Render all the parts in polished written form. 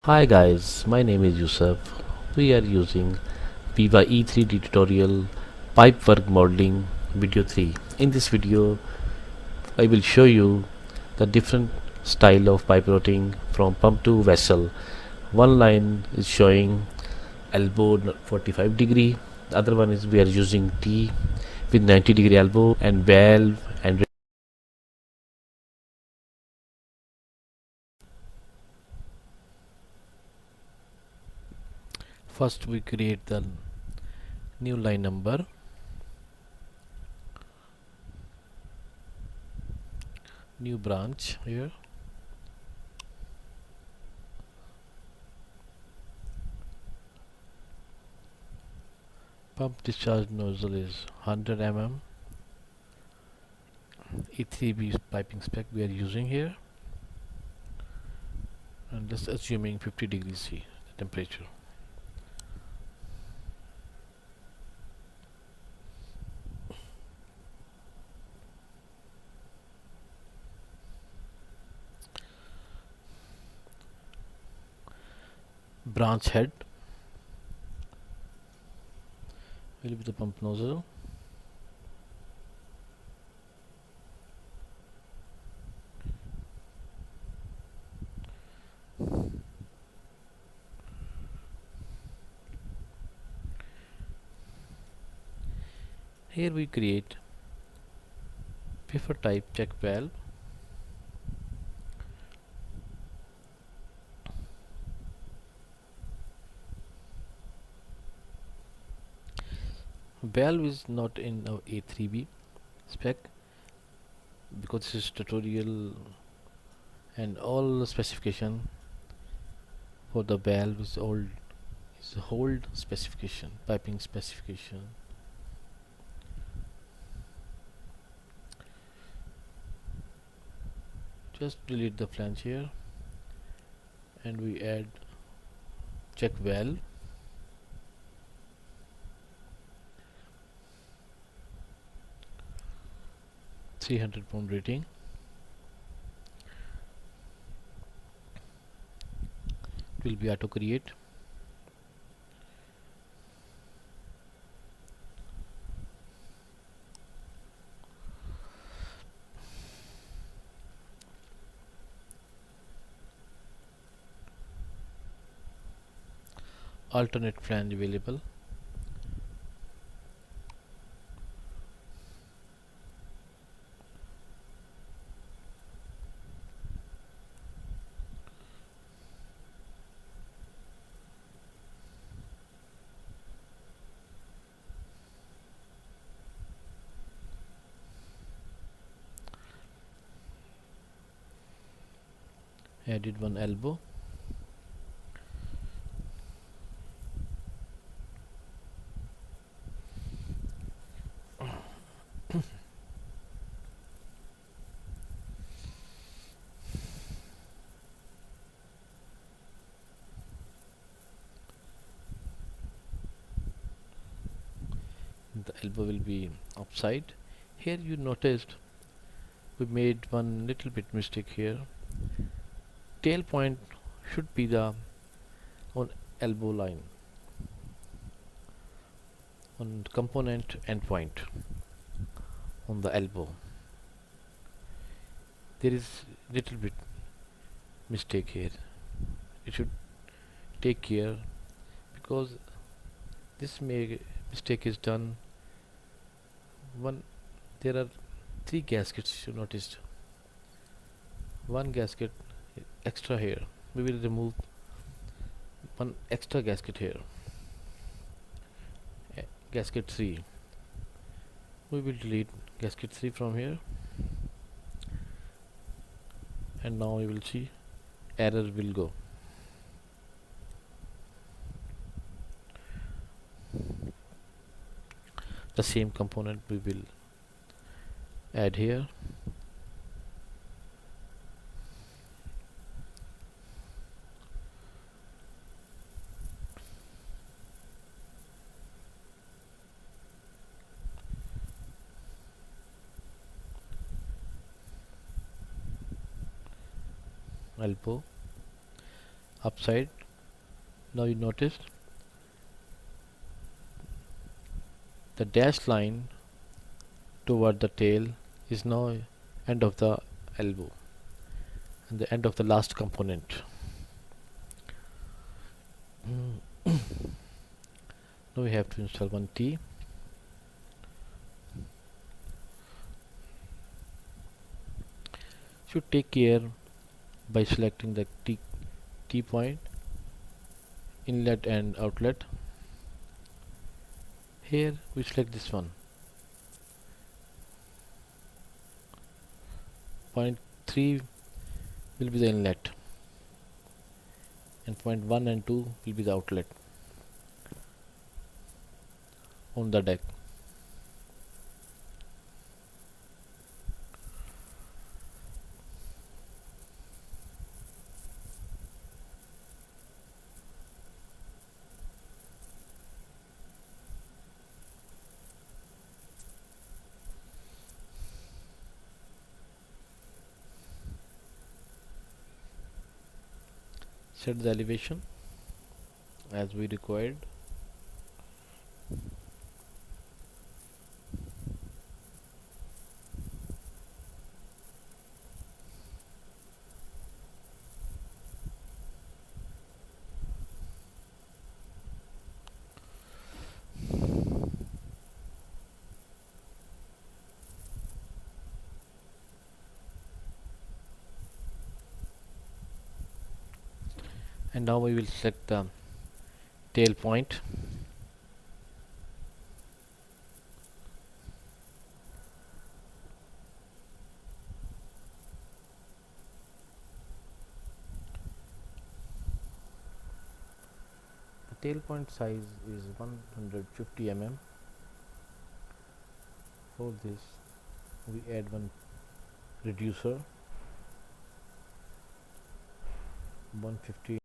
Hi guys, my name is Yousaf. We are using Aveva E3D tutorial Pipework modeling video 3. In this video, I will show you the different style of pipe routing from pump to vessel. One line is showing elbow 45 degree, the other one is we are using T with 90-degree elbow and valve and first we create the new line number, new branch here. Pump discharge nozzle is 100 mm. E3B piping spec we are using here, and just assuming 50 degrees C the temperature. Branch head will be the pump nozzle. Here we create prefer type check valve. Valve is not in our A3B spec because this is tutorial, and all the specification for the valve is old specification, piping specification. Just delete the flange here and we add check valve. £300 rating. It will be auto create. Alternate flange available. Added one elbow. The elbow will be upside. Here you noticed we made one little bit mistake here. Tail point should be the on elbow line, on component endpoint on the elbow. There is little bit mistake here. You should take care because this mistake is done. There are 3 gaskets you noticed. One gasket extra here. We will remove one extra gasket here. Gasket 3. We will delete gasket 3 from here, and now you will see error will go. The same component we will add here. Elbow upside Now you notice the dashed line toward the tail is now end of the elbow and the end of the last component. Now we have to install one T. Should take care by selecting the T point, inlet and outlet. Here we select this one. Point 3 will be the inlet and point 1 and 2 will be the outlet on the deck. Set the elevation as we required. And now we will select the tail point. The tail point size is 150 mm. For this we add one reducer 150.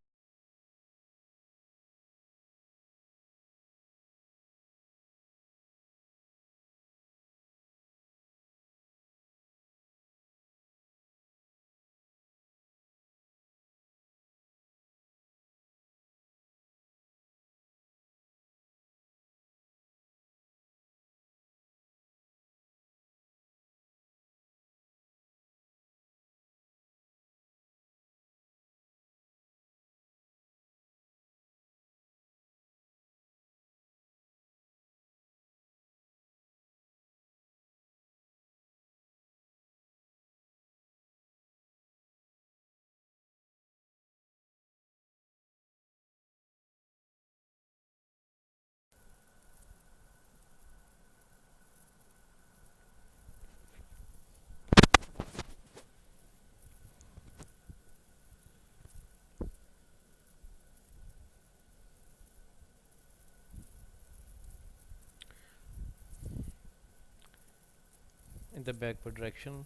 In the backward direction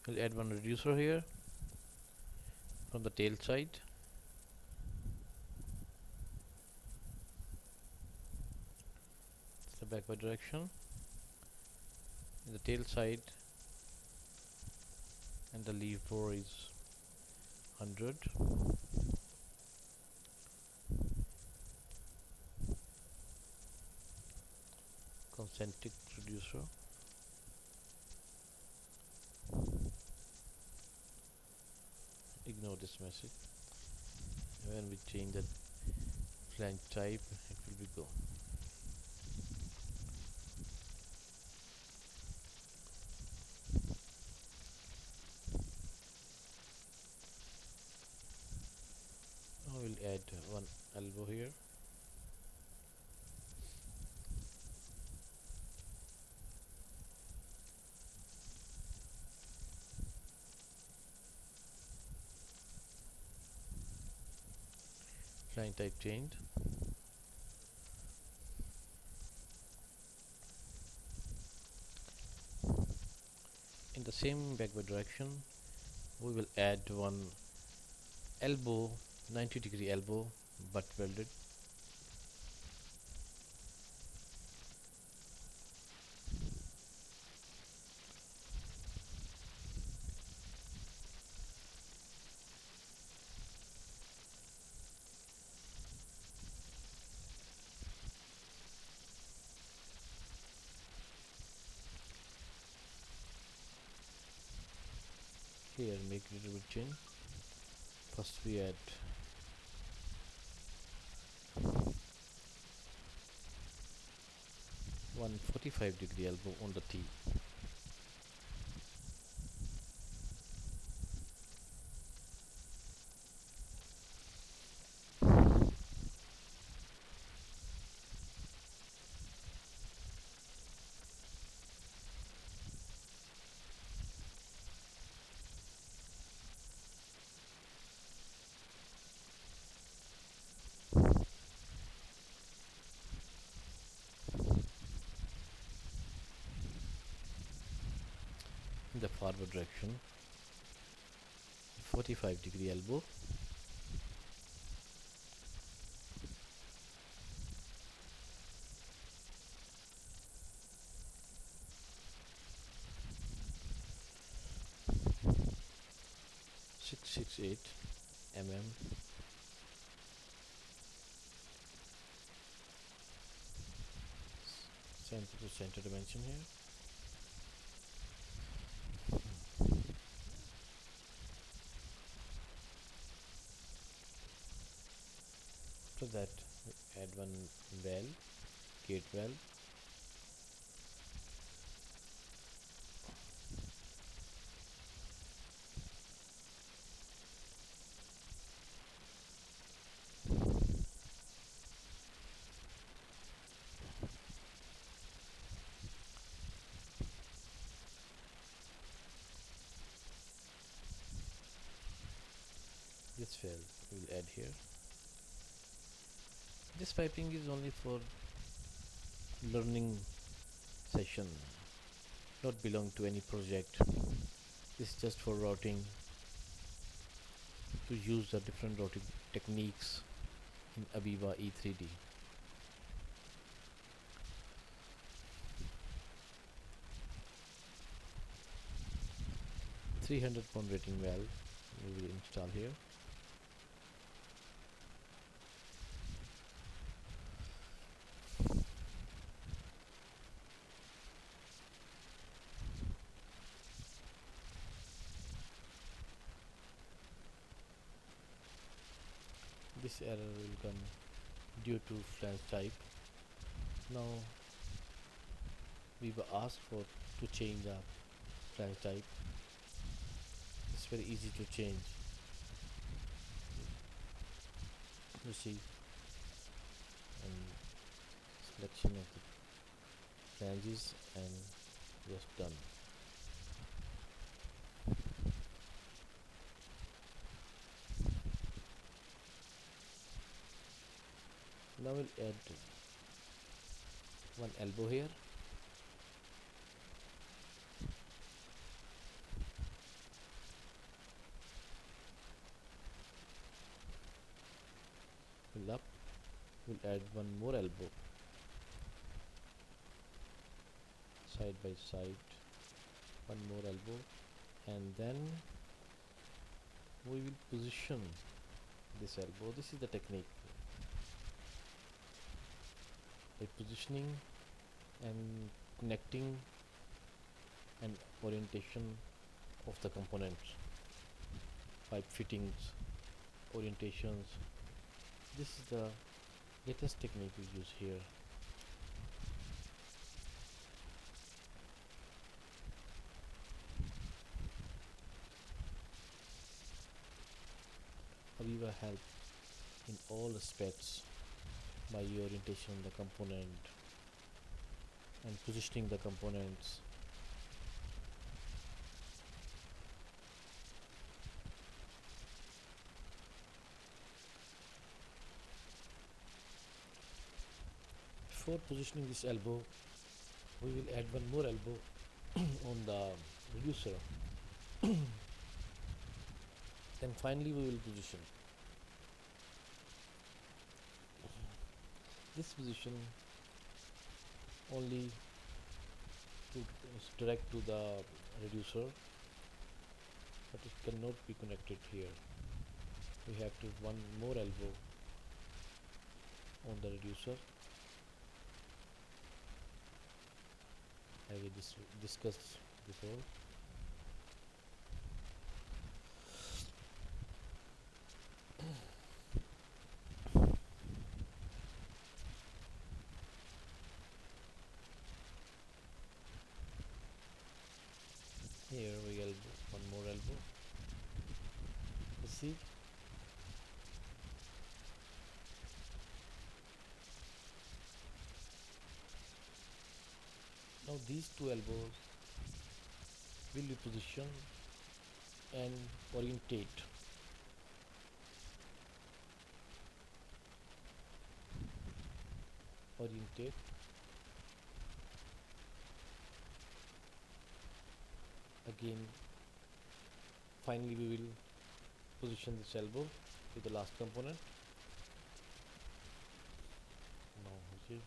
we'll add one reducer here from the tail side. It's the backward direction in the tail side, and the leaf bore is 100. Concentric reducer. Ignore this message. When we change the flange type, it will be go. Now we'll add one elbow here. Flange type changed. In the same backward direction we will add one elbow, 90-degree elbow, butt welded. little bit change. First we add 145-degree elbow on the T. In the forward direction, 45-degree elbow, mm, center to center dimension here. After that, we add one valve, gate valve. This valve we will add here. This piping is only for learning session, not belong to any project. This is just for routing, to use the different routing techniques in Aveva E3D. £300 rating valve we will install here. This error will come due to flange type. Now we were asked for to change the flange type. It's very easy to change. You see, and selection of the flanges and just done. Now we'll add one elbow here. Pull up. We'll add one more elbow. Side by side. One more elbow. And then we will position this elbow. This is the technique. By positioning and connecting and orientation of the components, pipe fittings, orientations. This is the latest technique we use here. Aveva help in all aspects by orientation of the component and positioning the components. Before positioning this elbow, we will add one more elbow on the reducer. Then finally we will position. This position only is direct to the reducer, but it cannot be connected here. We have to one more elbow on the reducer, as we discussed before. see, now these two elbows will be positioned and orientate. Again, finally we will position this elbow to the last component. Now here,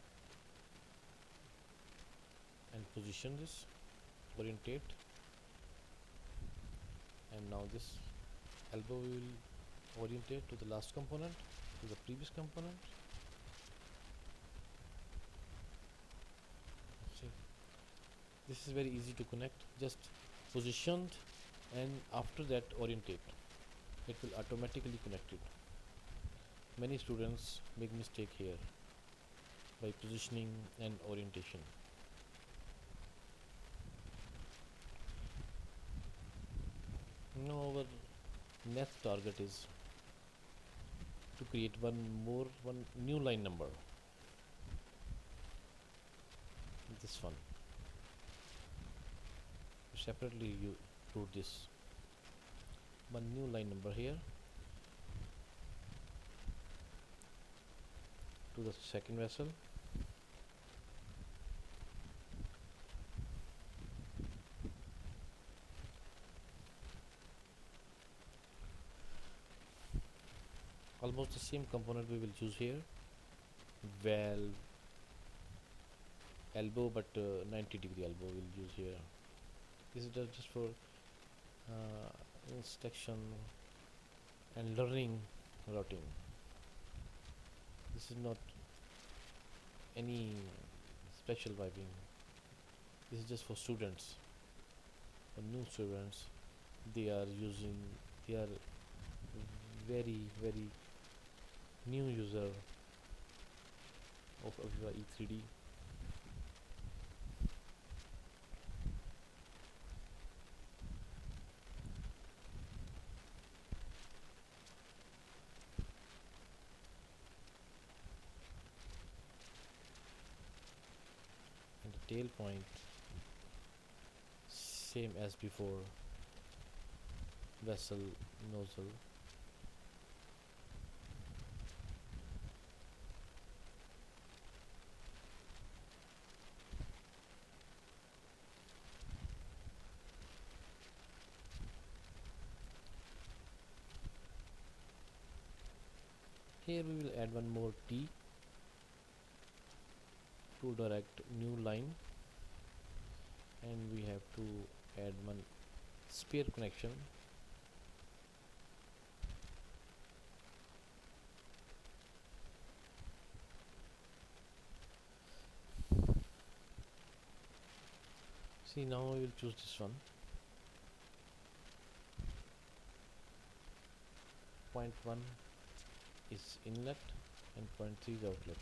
and position this, orientate, and now this elbow will orientate to the last component, to the previous component. See, this is very easy to connect, just positioned and after that orientate, it will automatically connect it. Many students make mistake here by positioning and orientation. Now our next target is to create one new line number. This one. Separately you wrote this one new line number here to the second vessel. Almost the same component we will use here, valve, elbow, but 90-degree elbow we'll use here. This is just for instruction and learning routing. This is not any special piping. This is just for students, for new students. They are very new user of Aveva E3D. And the tail point same as before, vessel, nozzle. Here we will add one more T to direct new line, and we have to add one spare connection. See, now we will choose this one. Point 1 is inlet and point 3 is outlet.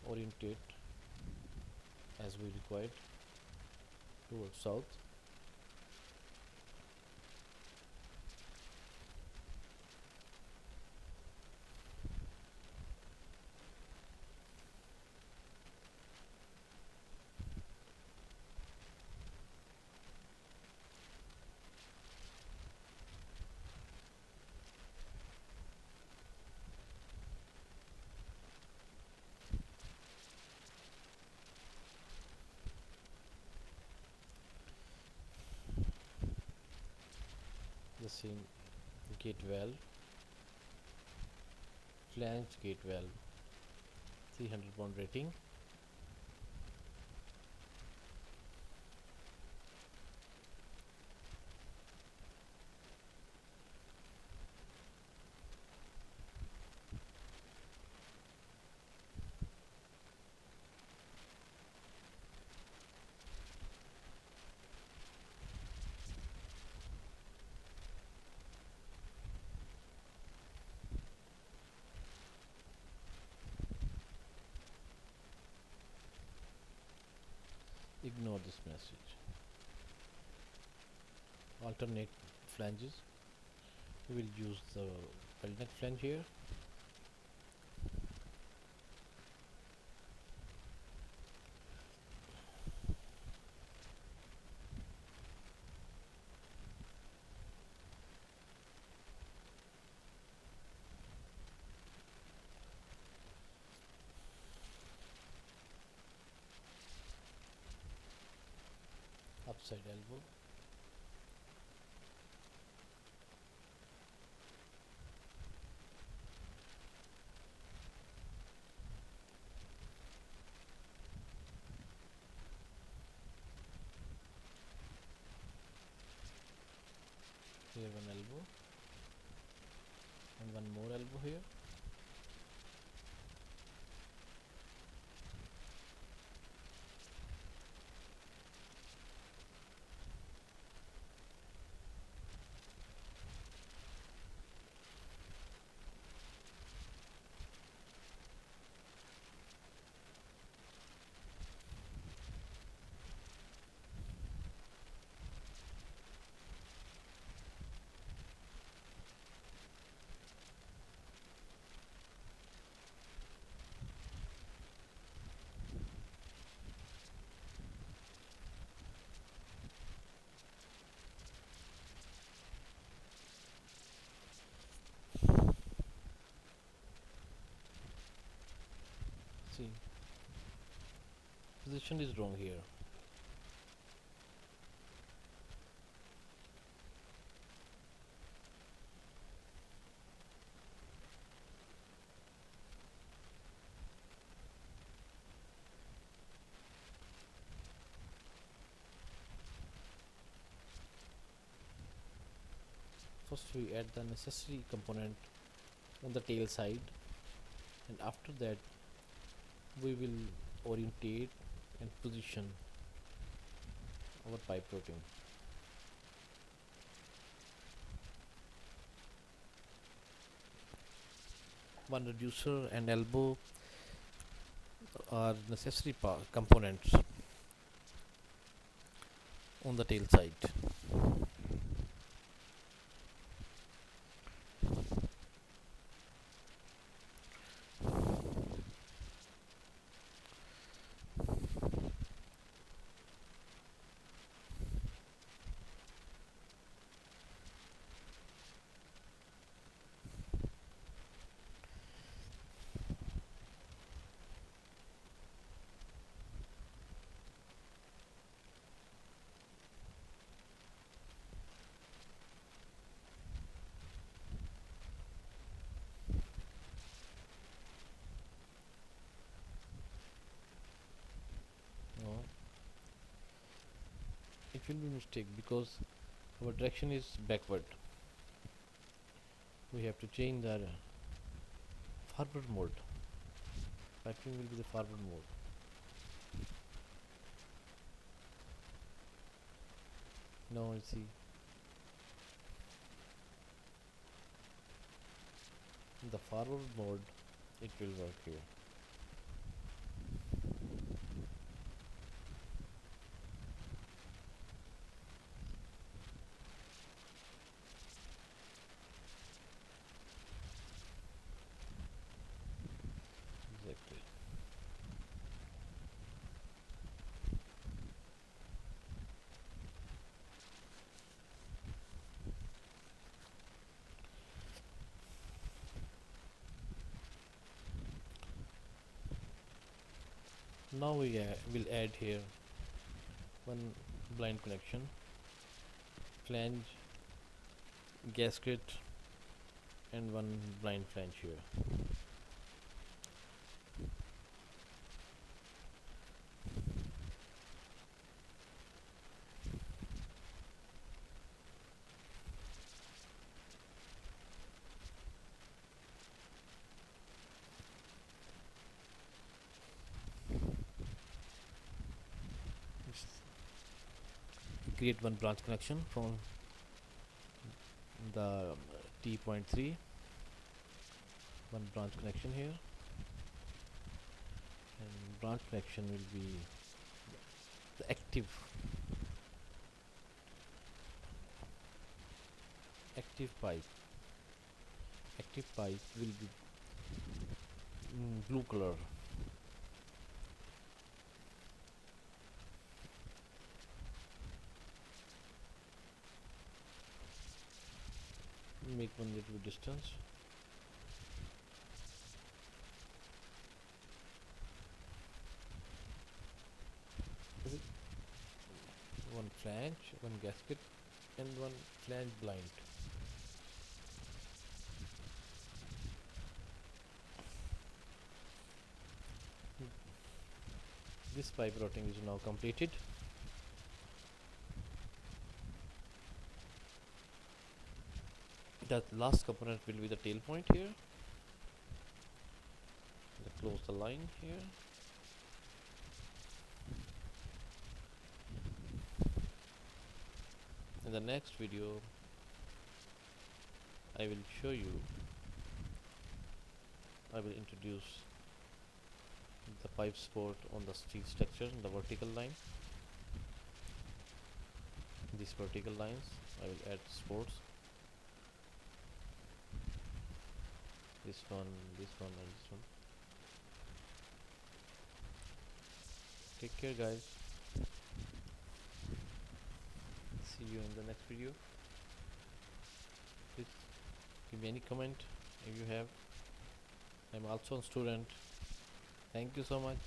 Orientate as we required towards south. The same gate valve, flanged gate valve, 300 pound rating. Ignore this message. Alternate flanges. We will use the weld neck flange here. Upside elbow. Here one elbow and one more elbow here. See, position is wrong here. First we add the necessary component on the tail side, and after that we will orientate and position our pipe routing. One reducer and elbow are necessary components on the tail side. No, it will be mistake because our direction is backward. We have to change the forward mode. Piping will be the forward mode. Now you see in the forward mode it will work here. Exactly. Now we will add here one blind connection, flange, gasket, and one blind flange here. Create one branch connection from the T.3, one branch connection here, and branch connection will be the active pipe. Active pipe will be blue color. Make one little distance. One flange, one gasket, and one flange blind. This pipe routing is now completed. The last component will be the tail point here. Close the line here. In the next video, I will introduce the pipe support on the steel structure in the vertical line. These vertical lines I will add supports. This one, and this one. Take care, guys. See you in the next video. Please give me any comment if you have. I'm also a student. Thank you so much.